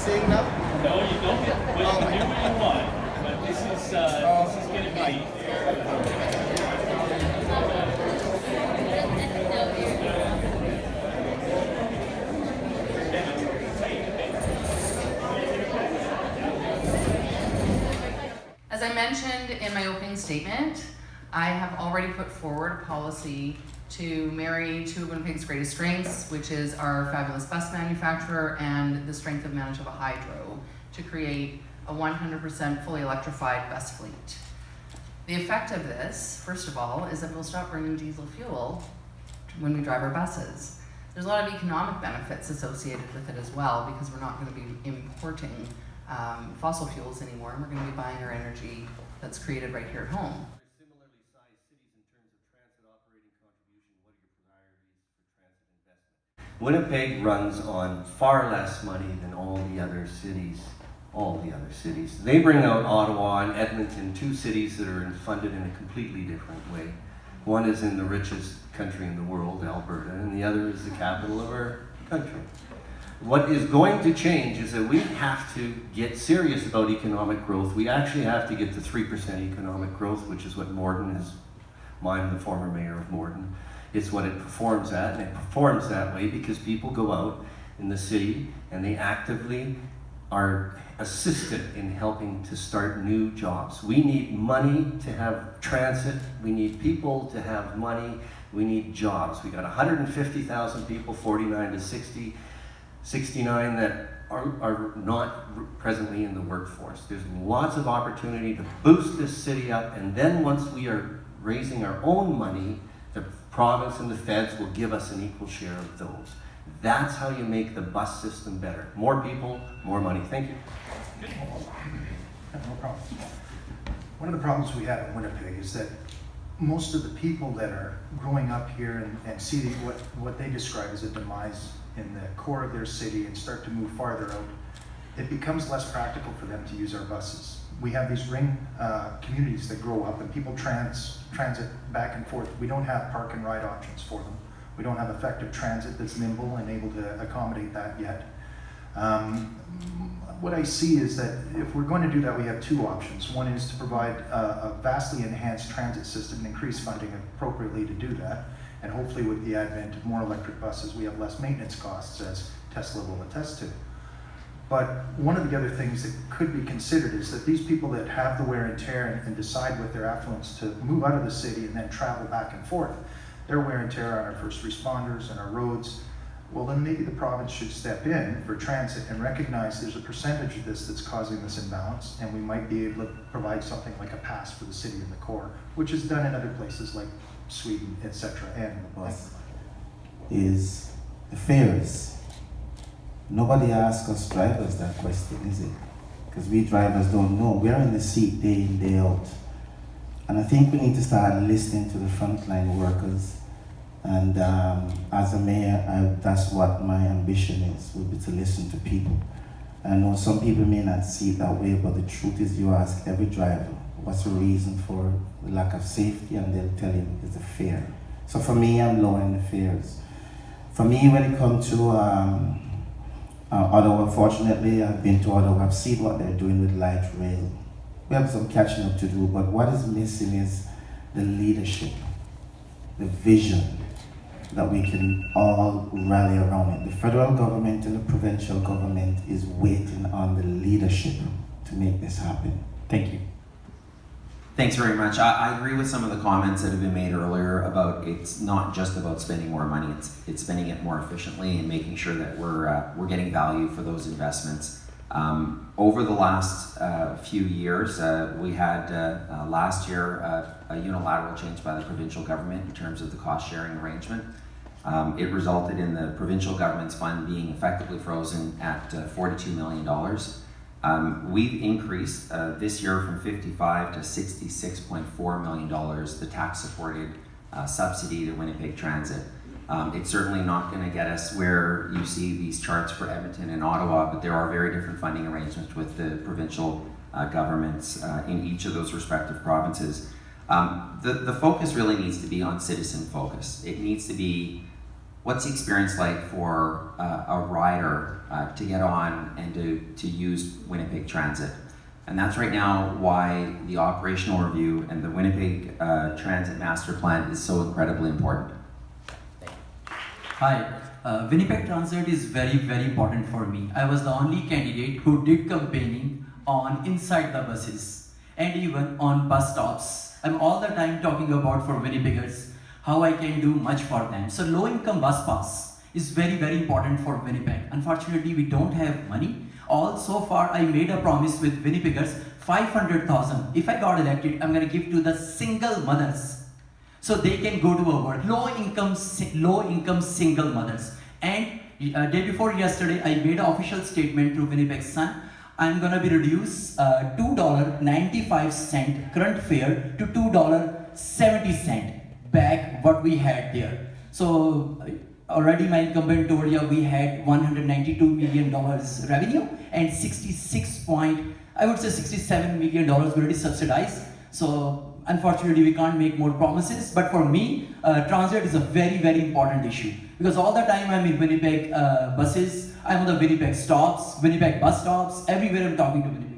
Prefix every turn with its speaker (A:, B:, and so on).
A: seeing enough?
B: No, you don't get what you do what you want. But this is going to be.
C: As I mentioned in my opening statement, I have already put forward a policy to marry two of Winnipeg's greatest strengths, which is our fabulous bus manufacturer and the strength of Manitoba Hydro, to create a 100% fully electrified bus fleet. The effect of this, first of all, is that we'll stop burning diesel fuel when we drive our buses. There's a lot of economic benefits associated with it as well, because we're not going to be importing fossil fuels anymore, and we're going to be buying our energy that's created right here at home.
D: Similarly sized cities in terms of transit operating contribution, what are your priorities for transit investment? Winnipeg runs on far less money than all the other cities. They bring out Ottawa and Edmonton, two cities that are funded in a completely different way. One is in the richest country in the world, Alberta, and the other is the capital of our country. What is going to change is that we have to get serious about economic growth. We actually have to get to 3% economic growth, which is what Morden is, I'm the former mayor of Morden. It's what it performs at, and it performs that way because people go out in the city and they actively are assisted in helping to start new jobs. We need money to have transit, we need people to have money, we need jobs. We got 150,000 people, 49 to 60, 69 that are not presently in the workforce. There's lots of opportunity to boost this city up, and then once we are raising our own money, the province and the feds will give us an equal share of those. That's how you make the bus system better. More people, more money. Thank you.
E: No problem. One of the problems we have in Winnipeg is that most of the people that are growing up here and see what they describe as a demise in the core of their city and start to move farther out, it becomes less practical for them to use our buses. We have these ring communities that grow up and people transit back and forth. We don't have park and ride options for them. We don't have effective transit that's nimble and able to accommodate that yet. What I see is that if we're going to do that, we have two options. One is to provide a vastly enhanced transit system and increase funding appropriately to do that. And hopefully with the advent of more electric buses, we have less maintenance costs, as Tesla will attest to. But one of the other things that could be considered is that these people that have the wear and tear and decide with their affluence to move out of the city and then travel back and forth, their wear and tear on our first responders and our roads, well then maybe the province should step in for transit and recognize there's a percentage of this that's causing this imbalance, and we might be able to provide something like a pass for the city in the core, which is done in other places like Sweden, etc. And
F: the bus is the fares. Nobody asks us drivers that question, is it? Because we drivers don't know. We're in the seat day in, day out. And I think we need to start listening to the frontline workers. And as a mayor, that's what my ambition is, will be to listen to people. I know some people may not see it that way, but the truth is you ask every driver, what's the reason for the lack of safety, and they'll tell you it's the fare. So for me, I'm lowering the fares. For me, when it comes to Ottawa, fortunately, I've been to Ottawa, I've seen what they're doing with light rail. We have some catching up to do, but what is missing is the leadership, the vision that we can all rally around it. The federal government and the provincial government is waiting on the leadership to make this happen. Thank you.
G: Thanks very much. I agree with some of the comments that have been made earlier about it's not just about spending more money, it's spending it more efficiently and making sure that we're getting value for those investments. Over the last few years, we had last year a unilateral change by the provincial government in terms of the cost sharing arrangement. It resulted in the provincial government's fund being effectively frozen at $42 million. We've increased this year from $55 to $66.4 million, the tax-supported subsidy to Winnipeg Transit. It's certainly not going to get us where you see these charts for Edmonton and Ottawa, but there are very different funding arrangements with the provincial governments in each of those respective provinces. The focus really needs to be on citizen focus. It needs to be What's the experience like for a rider to get on and to use Winnipeg Transit? And that's right now why the operational review and the Winnipeg Transit Master Plan is so incredibly important.
A: Hi, Winnipeg Transit is very, very important for me. I was the only candidate who did campaigning on inside the buses and even on bus stops. I'm all the time talking about for Winnipeggers how I can do much for them. So low income bus pass is very, very important for Winnipeg. Unfortunately, we don't have money. All so far, I made a promise with Winnipeggers, 500,000. If I got elected, I'm gonna give to the single mothers so they can go to a work. Low income single mothers. And day before yesterday, I made an official statement through Winnipeg Sun. I'm gonna be reduced $2.95 current fare to $2.70 back what we had there. So already my incumbent told you we had $192 million revenue and $67 million already subsidized. So unfortunately we can't make more promises, but for me, transit is a very, very important issue because all the time I'm in Winnipeg buses, I'm on the Winnipeg stops, Winnipeg bus stops, everywhere I'm talking to Winnipeg.